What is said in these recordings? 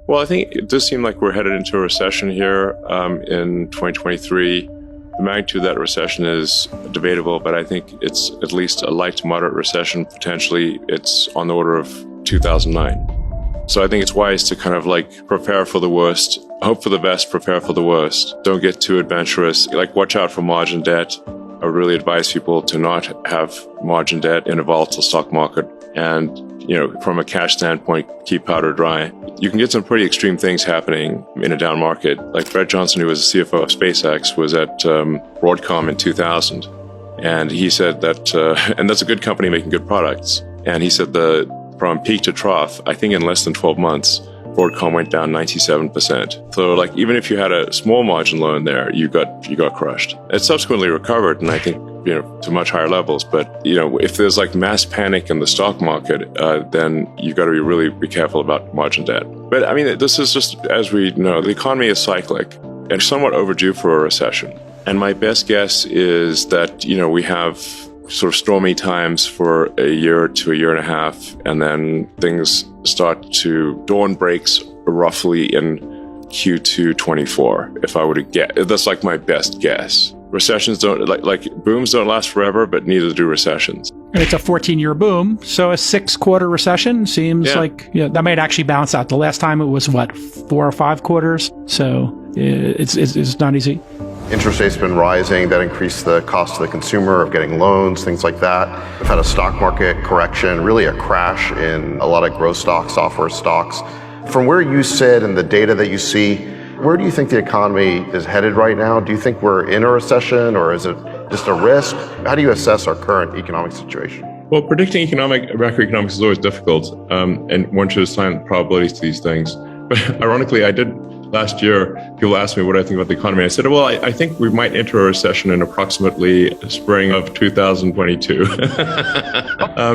Well, I think it does seem like we're headed into a recession here in 2023. The magnitude of that recession is debatable, but I think it's at least a light to moderate recession. Potentially, it's on the order of 2009. So I think it's wise to kind of like prepare for the worst, hope for the best, prepare for the worst. Don't get too adventurous. Like, watch out for margin debt. I would really advise people to not have margin debt in a volatile stock market. And, from a cash standpoint, keep powder dry. You can get some pretty extreme things happening in a down market. Like Brett Johnson, who was the CFO of SpaceX, was at Broadcom in 2000. And he said that, and that's a good company making good products. And he said from peak to trough, I think in less than 12 months, Broadcom went down 97%. So like, even if you had a small margin loan there, you got crushed. It subsequently recovered, and I think, to much higher levels. But, if there's like mass panic in the stock market, then you got to really be careful about margin debt. But I mean, this is just, as we know, the economy is cyclic and somewhat overdue for a recession. And my best guess is that, we have sort of stormy times for a year to a year and a half, and then things start to, dawn breaks roughly in Q2 24, if I were to guess. That's like my best guess. Recessions don't, like booms don't last forever, but neither do recessions. And it's a 14-year boom, so a 6-quarter recession seems like that might actually balance out. The last time it was, 4 or 5 quarters? So it's not easy. Interest rates have been rising. That increased the cost to the consumer of getting loans, things like that. We've had a stock market correction, really a crash in a lot of growth stocks, software stocks. From where you sit and the data that you see, where do you think the economy is headed right now? Do you think we're in a recession, or is it just a risk? How do you assess our current economic situation? Well, predicting macroeconomics is always difficult, and one should assign probabilities to these things. But ironically, I did last year. People asked me what I think about the economy. I said, well, I think we might enter a recession in approximately spring of 2022.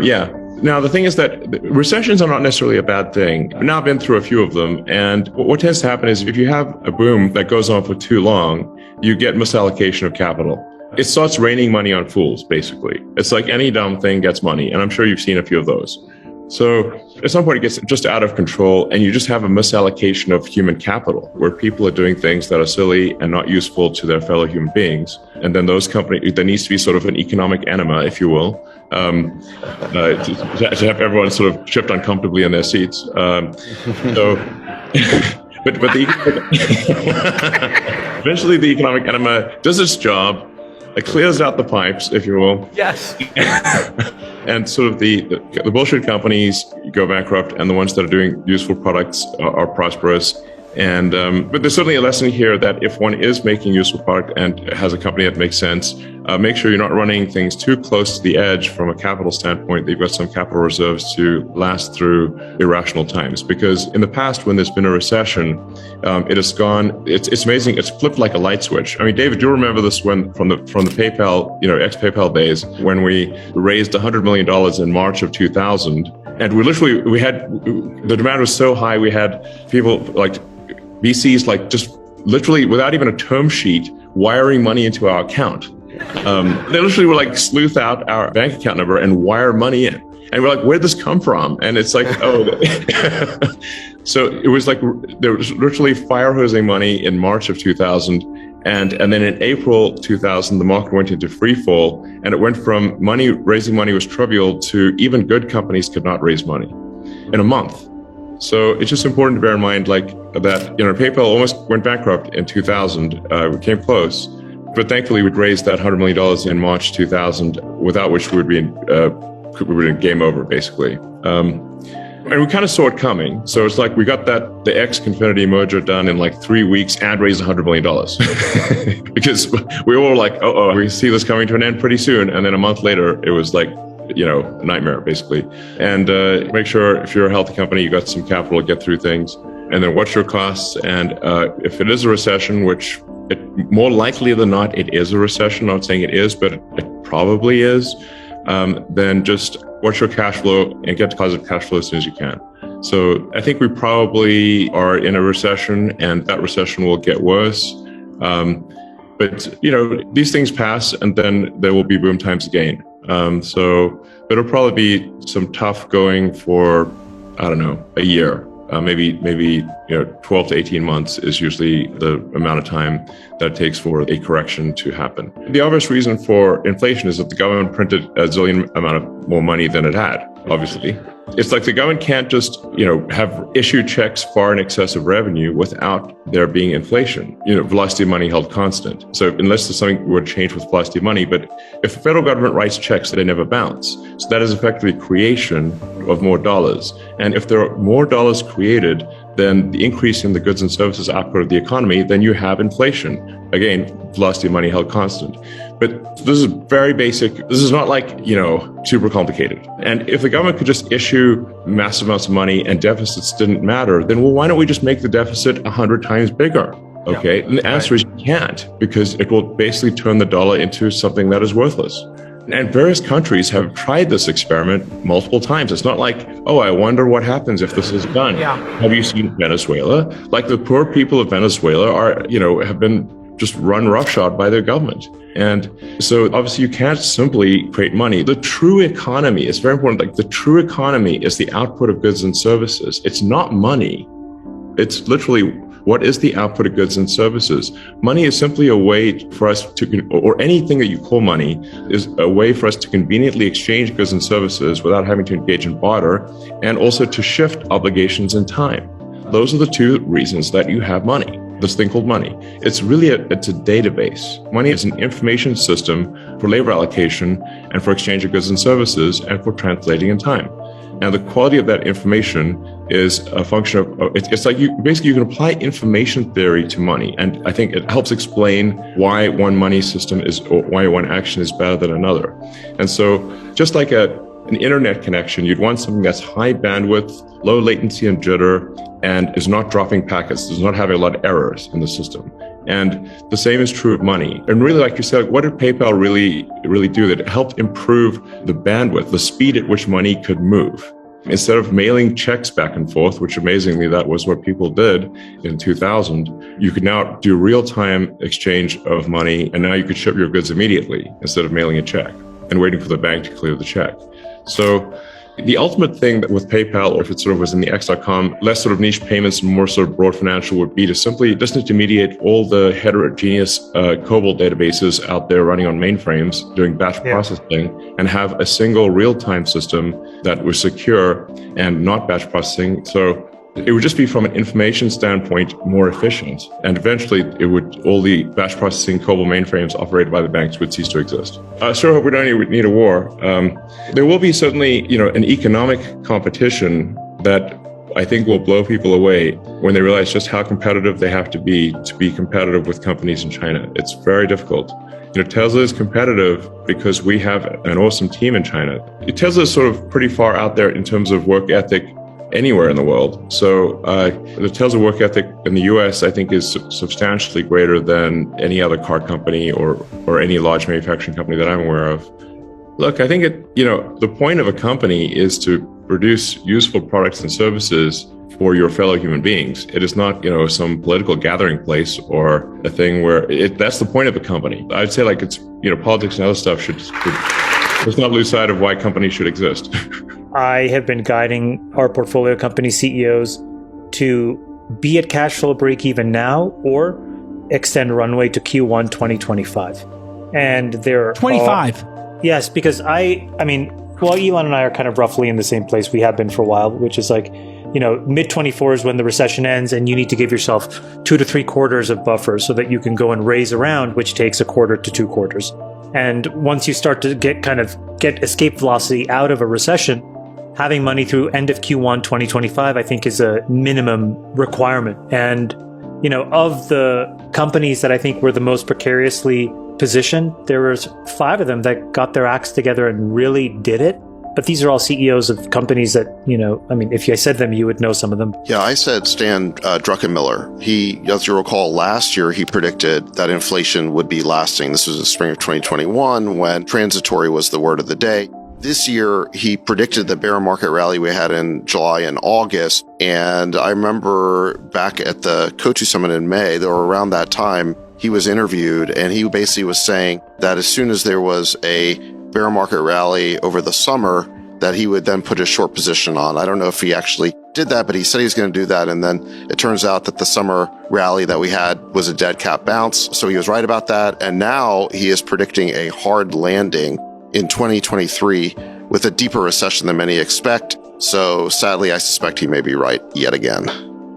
Yeah. Now, the thing is that recessions are not necessarily a bad thing. I've now been through a few of them. And what tends to happen is if you have a boom that goes on for too long, you get misallocation of capital. It starts raining money on fools, basically. It's like any dumb thing gets money. And I'm sure you've seen a few of those. So at some point, it gets just out of control, and you just have a misallocation of human capital where people are doing things that are silly and not useful to their fellow human beings. And then those companies, there needs to be sort of an economic enema, if you will, to have everyone sort of shift uncomfortably in their seats. But eventually the economic enema does its job. It clears out the pipes, if you will. Yes. And sort of the bullshit companies go bankrupt, and the ones that are doing useful products are prosperous. And but there's certainly a lesson here that if one is making useful product and has a company that makes sense, make sure you're not running things too close to the edge from a capital standpoint, that you've got some capital reserves to last through irrational times. Because in the past, when there's been a recession, it has gone, it's amazing, it's flipped like a light switch. I mean, David, do you remember this when from the PayPal, ex-PayPal days, when we raised $100 million in March of 2000, and we had, the demand was so high, we had people like VCs, like just literally without even a term sheet, wiring money into our account. They literally were like sleuth out our bank account number and wire money in. And we're like, where'd this come from? And it's like, so it was like, there was literally fire hosing money in March of 2000. And then in April 2000, the market went into free fall, and it went from raising money was trivial to even good companies could not raise money in a month. So it's just important to bear in mind, like that, PayPal almost went bankrupt in 2000. We came close, but thankfully we'd raised that $100 million in March 2000, without which we would be in game over, basically. And we kind of saw it coming. So it's like we got the X-Confinity merger done in like 3 weeks and raised $100 million. Because we were like, we see this coming to an end pretty soon. And then a month later, it was like, a nightmare, basically. And make sure if you're a healthy company, you got some capital to get through things. And then watch your costs. And if it is a recession, which more likely than not, it is a recession. I'm not saying it is, but it probably is. Then just watch your cash flow and get to positive cash flow as soon as you can. So I think we probably are in a recession, and that recession will get worse. But these things pass, and then there will be boom times again. So it'll probably be some tough going for, I don't know, a year. maybe 12 to 18 months is usually the amount of time that it takes for a correction to happen. The obvious reason for inflation is that the government printed a zillion amount of more money than it had, obviously. It's like the government can't just, have issued checks far in excess of revenue without there being inflation. Velocity of money held constant. So unless there's something would change with velocity of money, but if the federal government writes checks, they never bounce. So that is effectively creation of more dollars. And if there are more dollars created, then the increase in the goods and services output of the economy, then you have inflation. Again, velocity of money held constant. But this is very basic. This is not like, super complicated. And if the government could just issue massive amounts of money and deficits didn't matter, then why don't we just make the deficit 100 times bigger? Okay. Yeah, and the answer is you can't, because it will basically turn the dollar into something that is worthless. And various countries have tried this experiment multiple times. It's not like, I wonder what happens if this is done. Yeah. Have you seen Venezuela? Like the poor people of Venezuela have been just run roughshod by their government. And so obviously you can't simply create money. The true economy is very important. Like the true economy is the output of goods and services. It's not money. It's literally what is the output of goods and services. Money is simply a way for us to, or anything that you call money, is a way for us to conveniently exchange goods and services without having to engage in barter, and also to shift obligations in time. Those are the two reasons that you have money. This thing called money. It's really it's a database. Money is an information system for labor allocation and for exchange of goods and services and for translating in time. And the quality of that information is a function of, it's like you can apply information theory to money. And I think it helps explain why one money system or why one action is better than another. And so just like an internet connection, you'd want something that's high bandwidth, low latency and jitter, and is not dropping packets, does not have a lot of errors in the system. And the same is true of money. And really, like you said, what did PayPal really do? That it helped improve the bandwidth, the speed at which money could move. Instead of mailing checks back and forth, which amazingly, that was what people did in 2000, you could now do real-time exchange of money, and now you could ship your goods immediately instead of mailing a check and waiting for the bank to clear the check. So the ultimate thing that with PayPal, or if it sort of was in the X.com, less sort of niche payments and more sort of broad financial, would be to simply disintermediate all the heterogeneous COBOL databases out there running on mainframes doing batch processing, and have a single real-time system that was secure and not batch processing. So it would just be, from an information standpoint, more efficient. And eventually all the batch processing COBOL mainframes operated by the banks would cease to exist. I sure hope we don't need a war. There will be certainly, an economic competition that I think will blow people away when they realize just how competitive they have to be competitive with companies in China. It's very difficult. Tesla is competitive because we have an awesome team in China. Tesla is sort of pretty far out there in terms of work ethic anywhere in the world. So the Tesla work ethic in the US, I think, is substantially greater than any other car company or any large manufacturing company that I'm aware of. Look, I think the point of a company is to produce useful products and services for your fellow human beings. It is not, some political gathering place or a thing where that's the point of a company. I'd say it's, politics and other stuff should let's not lose sight of why companies should exist. I have been guiding our portfolio company CEOs to be at cash flow break even now or extend runway to Q1 2025. And they're 25. Yes, because Elon and I are kind of roughly in the same place we have been for a while, which is mid 24 is when the recession ends, and you need to give yourself 2 to 3 quarters of buffer so that you can go and raise a round, which takes 1/4 to 2 quarters. And once you start to get escape velocity out of a recession, having money through end of Q1 2025, I think, is a minimum requirement. And, of the companies that I think were the most precariously positioned, there was 5 of them that got their acts together and really did it. But these are all CEOs of companies that, if you said them, you would know some of them. Yeah, I said Stan Druckenmiller. He, as you recall, last year he predicted that inflation would be lasting. This was the spring of 2021 when transitory was the word of the day. This year, he predicted the bear market rally we had in July and August. And I remember back at the Kotu Summit in May, though around that time, he was interviewed and he basically was saying that as soon as there was a bear market rally over the summer, that he would then put a short position on. I don't know if he actually did that, but he said he was going to do that. And then it turns out that the summer rally that we had was a dead cat bounce. So he was right about that. And now he is predicting a hard landing in 2023 with a deeper recession than many expect. So sadly, I suspect he may be right yet again.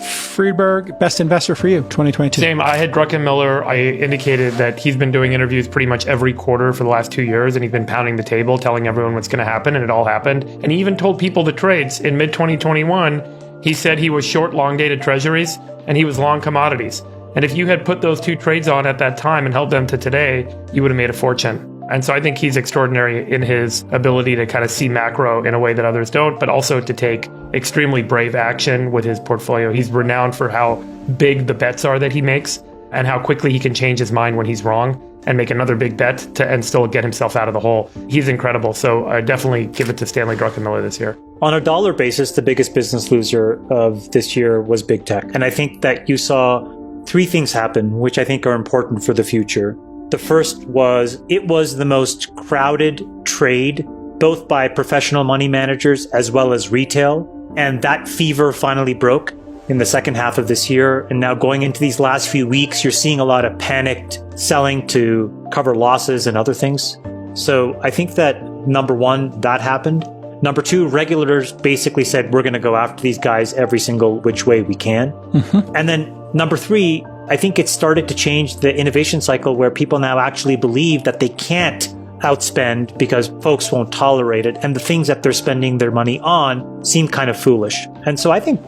Friedberg, best investor for you, 2022. Same. I had Druckenmiller. I indicated that he's been doing interviews pretty much every quarter for the last 2 years, and he's been pounding the table, telling everyone what's going to happen, and it all happened. And he even told people the trades in mid-2021. He said he was short long-dated treasuries, and he was long commodities. And if you had put those two trades on at that time and held them to today, you would have made a fortune. And so I think he's extraordinary in his ability to kind of see macro in a way that others don't, but also to take extremely brave action with his portfolio. He's renowned for how big the bets are that he makes and how quickly he can change his mind when he's wrong and make another big bet and still get himself out of the hole. He's incredible. So I definitely give it to Stanley Druckenmiller this year. On a dollar basis, the biggest business loser of this year was big tech. And I think that you saw three things happen, which I think are important for the future. The first was it was the most crowded trade, both by professional money managers as well as retail. And that fever finally broke in the second half of this year. And now going into these last few weeks, you're seeing a lot of panicked selling to cover losses and other things. So I think that number one, that happened. Number two, regulators basically said, we're going to go after these guys every single which way we can. Mm-hmm. And then number three, I think it started to change the innovation cycle where people now actually believe that they can't outspend because folks won't tolerate it. And the things that they're spending their money on seem kind of foolish. And so I think,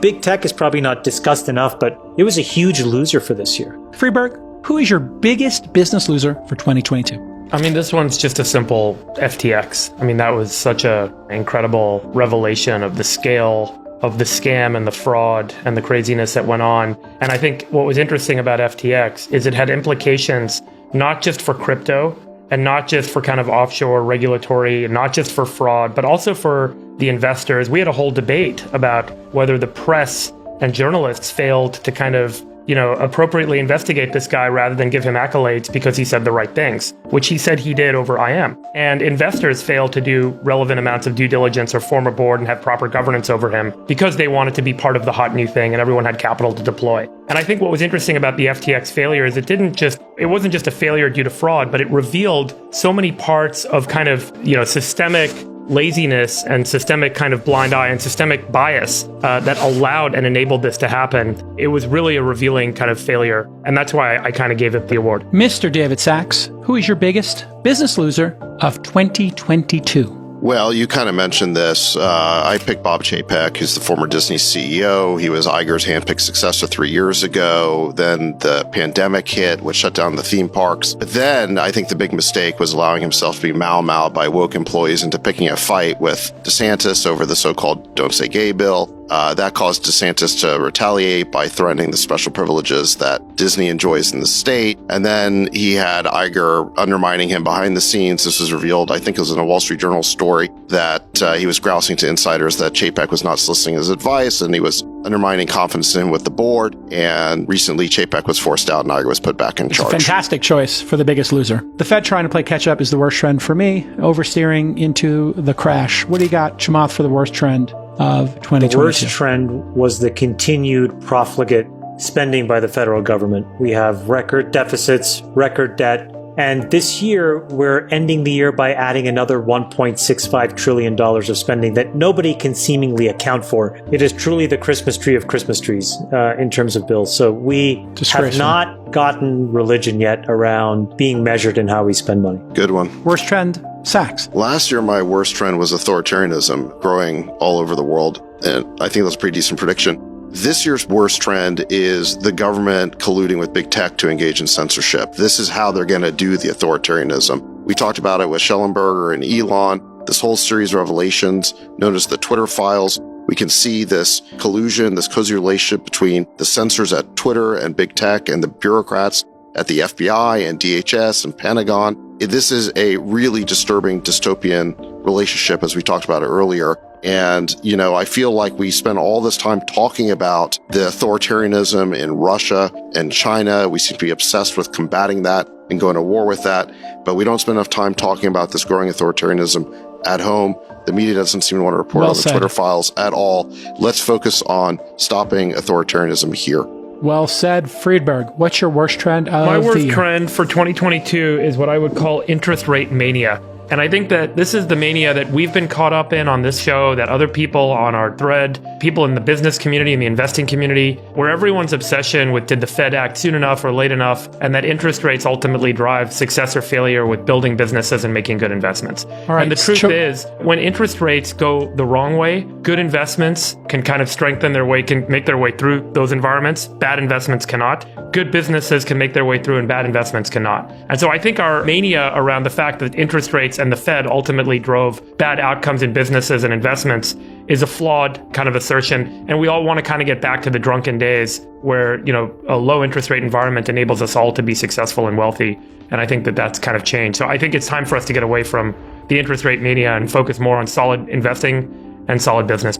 big tech is probably not discussed enough, but it was a huge loser for this year. Friedberg, who is your biggest business loser for 2022? I mean, this one's just a simple FTX. I mean, that was such an incredible revelation of the scale of the scam and the fraud and the craziness that went on. And I think what was interesting about FTX is it had implications not just for crypto and not just for kind of offshore regulatory, not just for fraud, but also for the investors. We had a whole debate about whether the press and journalists failed to kind of appropriately investigate this guy rather than give him accolades because he said the right things, which he said he did over IM. And investors failed to do relevant amounts of due diligence or form a board and have proper governance over him because they wanted to be part of the hot new thing and everyone had capital to deploy. And I think what was interesting about the FTX failure is it wasn't just a failure due to fraud, but it revealed so many parts of kind of, systemic laziness and systemic kind of blind eye and systemic bias that allowed and enabled this to happen. It was really a revealing kind of failure. And that's why I kind of gave it the award. Mr. David Sachs, who is your biggest business loser of 2022? Well, you kind of mentioned this. I picked Bob Chapek, who's the former Disney CEO. He was Iger's handpicked successor 3 years ago. Then the pandemic hit, which shut down the theme parks. But then I think the big mistake was allowing himself to be mau-maued by woke employees into picking a fight with DeSantis over the so-called Don't Say Gay bill. That caused DeSantis to retaliate by threatening the special privileges that Disney enjoys in the state. And then he had Iger undermining him behind the scenes. This was revealed, I think it was in a Wall Street Journal story, that he was grousing to insiders that Chapek was not soliciting his advice and he was undermining confidence in him with the board. And recently Chapek was forced out and Iger was put back in charge. Fantastic choice for the biggest loser. The Fed trying to play catch up is the worst trend for me, oversteering into the crash. What do you got, Chamath, for the worst trend of 2022? The worst trend was the continued profligate spending by the federal government. We have record deficits, record debt, and this year we're ending the year by adding another $1.65 trillion of spending that nobody can seemingly account for. It is truly the Christmas tree of Christmas trees in terms of bills. So we have not gotten religion yet around being measured in how we spend money. Good one. Worst trend, Sachs. Last year, my worst trend was authoritarianism growing all over the world. And I think that's a pretty decent prediction. This year's worst trend is the government colluding with big tech to engage in censorship. This is how they're going to do the authoritarianism. We talked about it with Schellenberger and Elon, this whole series of revelations known as the Twitter files. We can see this collusion, this cozy relationship between the censors at Twitter and big tech and the bureaucrats at the FBI and DHS and Pentagon. This is a really disturbing dystopian relationship, as we talked about it earlier. And, I feel like we spend all this time talking about the authoritarianism in Russia and China. We seem to be obsessed with combating that and going to war with that. But we don't spend enough time talking about this growing authoritarianism at home. The media doesn't seem to want to report on the Twitter files at all. Let's focus on stopping authoritarianism here. Well said, Friedberg. What's your worst trend of My worst the year? trend for 2022 is what I would call interest rate mania. And I think that this is the mania that we've been caught up in on this show, that other people on our thread, people in the business community and the investing community, where everyone's obsession with did the Fed act soon enough or late enough, and that interest rates ultimately drive success or failure with building businesses and making good investments. All right, and the truth is, when interest rates go the wrong way, good investments can kind of strengthen their way, can make their way through those environments. Bad investments cannot. Good businesses can make their way through and bad investments cannot. And so I think our mania around the fact that interest rates and the Fed ultimately drove bad outcomes in businesses and investments is a flawed kind of assertion. And we all want to kind of get back to the drunken days where, you know, a low interest rate environment enables us all to be successful and wealthy. And I think that that's kind of changed. So I think it's time for us to get away from the interest rate mania and focus more on solid investing and solid business.